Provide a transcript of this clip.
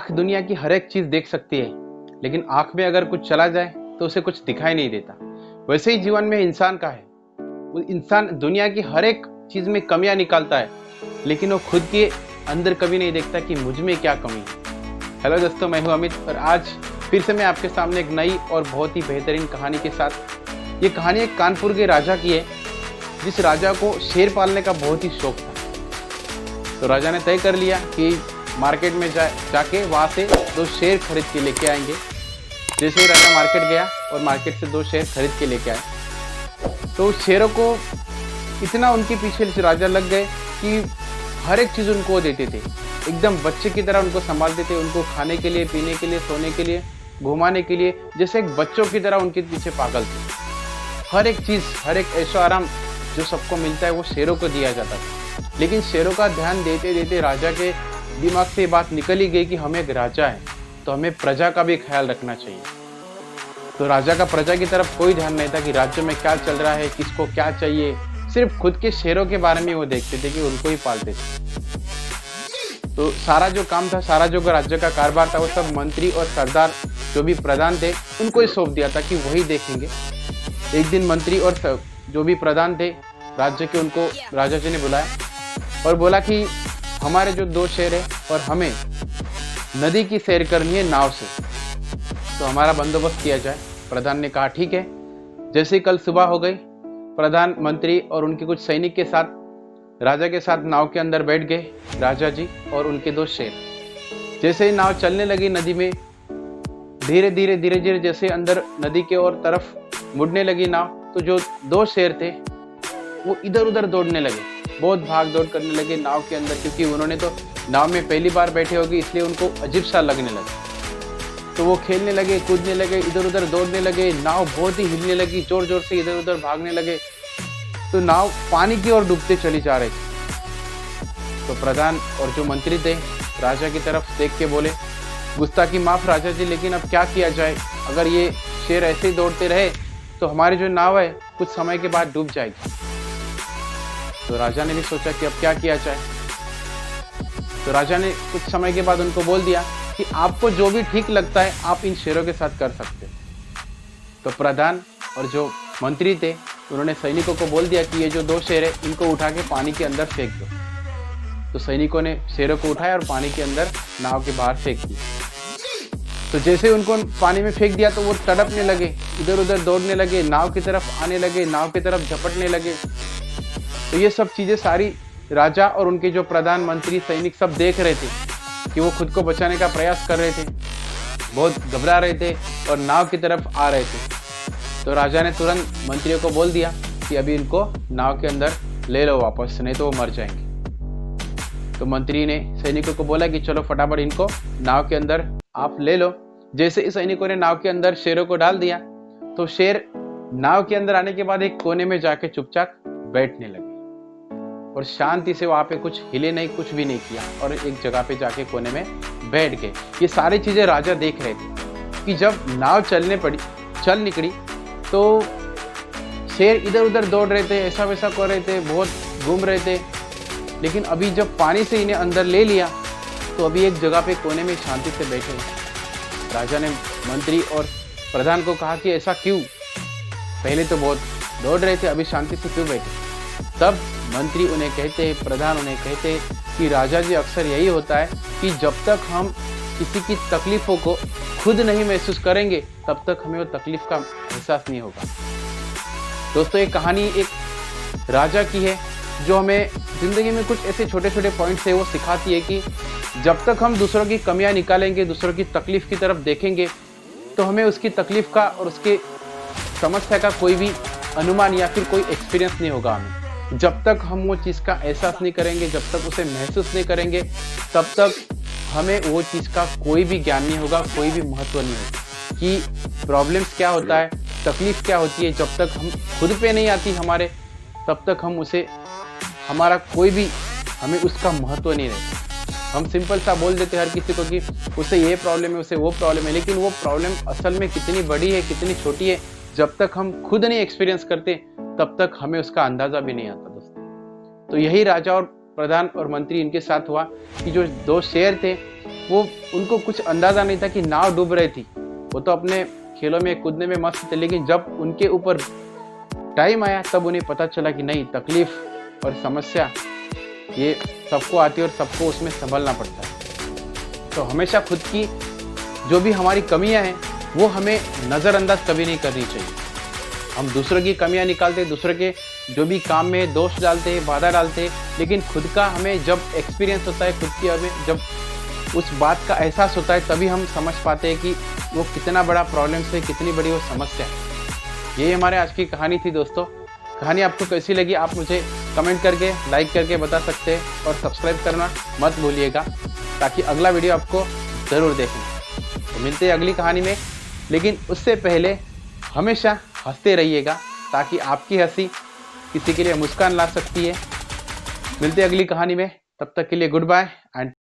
आँख दुनिया की हर एक चीज़ देख सकती है, लेकिन आँख में अगर कुछ चला जाए तो उसे कुछ दिखाई नहीं देता। वैसे ही जीवन में इंसान का है। वो इंसान दुनिया की हर एक चीज़ में कमियां निकालता है, लेकिन वो खुद के अंदर कभी नहीं देखता कि मुझ में क्या कमी है। हेलो दोस्तों, मैं हूं अमित और आज फिर से मैं आपके सामने एक नई और बहुत ही बेहतरीन कहानी के साथ। ये कहानी एक कानपुर के राजा की है, जिस राजा को शेर पालने का बहुत ही शौक था। तो राजा ने तय कर लिया कि मार्केट में जाके वहाँ से 2 शेर खरीद के लेके आएंगे। जैसे ही राजा मार्केट गया और मार्केट से 2 शेर खरीद के लेके आए, तो शेरों को इतना उनके पीछे राजा लग गए कि हर एक चीज़ उनको देते थे। एकदम बच्चे की तरह उनको संभालते थे, उनको खाने के लिए, पीने के लिए, सोने के लिए, घुमाने के लिए, जैसे एक बच्चों की तरह उनके पीछे पागल थे। हर एक चीज़, हर एक ऐशो आराम जो सबको मिलता है वो शेरों को दिया जाता था। लेकिन शेरों का ध्यान देते देते राजा के दिमाग से बात निकल ही गई कि हम एक राजा हैं, तो हमें प्रजा का भी ख्याल रखना चाहिए। तो राजा का प्रजा की तरफ कोई ध्यान नहीं था कि राज्य में क्या चल रहा है, किसको क्या चाहिए। सिर्फ खुद के शेरों के बारे में वो देखते थे कि उनको ही पालते थे। तो सारा जो काम था, सारा जो राज्य का कारोबार था, वो सब मंत्री और सरदार जो भी प्रधान थे उनको ही सौंप दिया था कि वही देखेंगे। एक दिन मंत्री और जो भी प्रधान थे राज्य के, उनको राजा जी ने बुलाया और बोला कि हमारे जो 2 शेर है और हमें नदी की सैर करनी है नाव से, तो हमारा बंदोबस्त किया जाए। प्रधान ने कहा ठीक है। जैसे ही कल सुबह हो गई, प्रधान, मंत्री और उनके कुछ सैनिक के साथ राजा के साथ नाव के अंदर बैठ गए राजा जी और उनके 2 शेर। जैसे ही नाव चलने लगी नदी में, धीरे धीरे जैसे अंदर नदी के और तरफ मुड़ने लगी नाव, तो जो 2 शेर थे वो इधर उधर दौड़ने लगे, बहुत भाग दौड़ करने लगे नाव के अंदर, क्योंकि उन्होंने तो नाव में पहली बार बैठे होगी, इसलिए उनको अजीब सा लगने लगा। तो वो खेलने लगे, कूदने लगे, इधर उधर दौड़ने लगे, नाव बहुत ही हिलने लगी, जोर जोर से इधर उधर भागने लगे। तो नाव पानी की ओर डूबते चली जा रही थी। तो प्रधान और जो मंत्री थे राजा की तरफ देख के बोले, गुस्ताखी माफ राजा जी, लेकिन अब क्या किया जाए? अगर ये शेर ऐसे ही दौड़ते रहे तो हमारी जो नाव है कुछ समय के बाद डूब जाएगी। तो राजा ने भी सोचा कि अब क्या किया जाए। तो राजा ने कुछ समय के बाद उनको बोल दिया कि आपको जो भी ठीक लगता है आप इन शेरों के साथ कर सकते हैं। तो प्रधान और जो मंत्री थे उन्होंने सैनिकों को बोल दिया कि ये जो 2 शेर है इनको उठा के पानी के अंदर फेंक दो। तो सैनिकों ने शेरों को उठाया और पानी के अंदर नाव के बाहर फेंक दिया। तो जैसे उनको पानी में फेंक दिया तो वो तड़पने लगे, इधर उधर दौड़ने लगे, नाव की तरफ आने लगे, नाव की तरफ झपटने लगे। तो ये सब चीज़ें सारी राजा और उनके जो प्रधानमंत्री, सैनिक सब देख रहे थे कि वो खुद को बचाने का प्रयास कर रहे थे, बहुत घबरा रहे थे और नाव की तरफ आ रहे थे। तो राजा ने तुरंत मंत्रियों को बोल दिया कि अभी इनको नाव के अंदर ले लो वापस, नहीं तो वो मर जाएंगे। तो मंत्री ने सैनिकों को बोला कि चलो फटाफट इनको नाव के अंदर आप ले लो। जैसे ही सैनिकों ने नाव के अंदर शेरों को डाल दिया, तो शेर नाव के अंदर आने के बाद एक कोने में जाके चुपचाप बैठने लगे और शांति से वहां पे कुछ हिले नहीं, कुछ भी नहीं किया और एक जगह पे जाके कोने में बैठ गए। ये सारी चीजें राजा देख रहे थे कि जब नाव चल निकली तो शेर इधर उधर दौड़ रहे थे, ऐसा वैसा कर रहे थे, बहुत घूम रहे थे। लेकिन अभी जब पानी से इन्हें अंदर ले लिया तो अभी एक जगह पे कोने में शांति से बैठे। राजा ने मंत्री और प्रधान को कहा कि ऐसा क्यों? पहले तो बहुत दौड़ रहे थे, अभी शांति से क्यों बैठे? तब मंत्री उन्हें कहते, प्रधान उन्हें कहते कि राजा जी, अक्सर यही होता है कि जब तक हम किसी की तकलीफों को खुद नहीं महसूस करेंगे तब तक हमें वो तकलीफ का एहसास नहीं होगा। दोस्तों, ये कहानी एक राजा की है जो हमें जिंदगी में कुछ ऐसे छोटे छोटे पॉइंट्स है वो सिखाती है कि जब तक हम दूसरों की कमियां निकालेंगे, दूसरों की तकलीफ की तरफ देखेंगे, तो हमें उसकी तकलीफ का और उसके समस्या का कोई भी अनुमान या फिर कोई एक्सपीरियंस नहीं होगा। हमें जब तक हम वो चीज़ का एहसास नहीं करेंगे, जब तक उसे महसूस नहीं करेंगे, तब तक हमें वो चीज़ का कोई भी ज्ञान नहीं होगा, कोई भी महत्व नहीं होगा कि प्रॉब्लम्स क्या होता है, तकलीफ क्या होती है। जब तक हम खुद पे नहीं आती हमारे, तब तक हम उसे हमारा कोई भी हमें उसका महत्व नहीं रहता। हम सिंपल सा बोल देते हर किसी को कि उसे ये प्रॉब्लम है, उसे वो प्रॉब्लम है, लेकिन वो प्रॉब्लम असल में कितनी बड़ी है, कितनी छोटी है, जब तक हम खुद नहीं एक्सपीरियंस करते तब तक हमें उसका अंदाजा भी नहीं आता दोस्तों। तो यही राजा और प्रधान और मंत्री इनके साथ हुआ कि जो 2 शेर थे वो उनको कुछ अंदाज़ा नहीं था कि नाव डूब रही थी। वो तो अपने खेलों में कूदने में मस्त थे, लेकिन जब उनके ऊपर टाइम आया तब उन्हें पता चला कि नहीं, तकलीफ और समस्या ये सबको आती है और सबको उसमें संभलना पड़ता है। तो हमेशा खुद की जो भी हमारी कमियां हैं वो हमें नज़रअंदाज कभी नहीं करनी चाहिए। हम दूसरों की कमियां निकालते, दूसरों के जो भी काम में दोष डालते, बाधा डालते, लेकिन खुद का हमें जब एक्सपीरियंस होता है, खुद की हमें जब उस बात का एहसास होता है, तभी हम समझ पाते हैं कि वो कितना बड़ा प्रॉब्लम है, कितनी बड़ी वो समस्या है। यही हमारे आज की कहानी थी दोस्तों। कहानी आपको कैसी लगी आप मुझे कमेंट करके, लाइक करके बता सकते हैं, और सब्सक्राइब करना मत भूलिएगा ताकि अगला वीडियो आपको ज़रूर देखें। तो मिलते हैं अगली कहानी में, लेकिन उससे पहले हमेशा हंसते रहिएगा ताकि आपकी हंसी किसी के लिए मुस्कान ला सकती है। मिलते हैं अगली कहानी में, तब तक के लिए गुड बाय एंड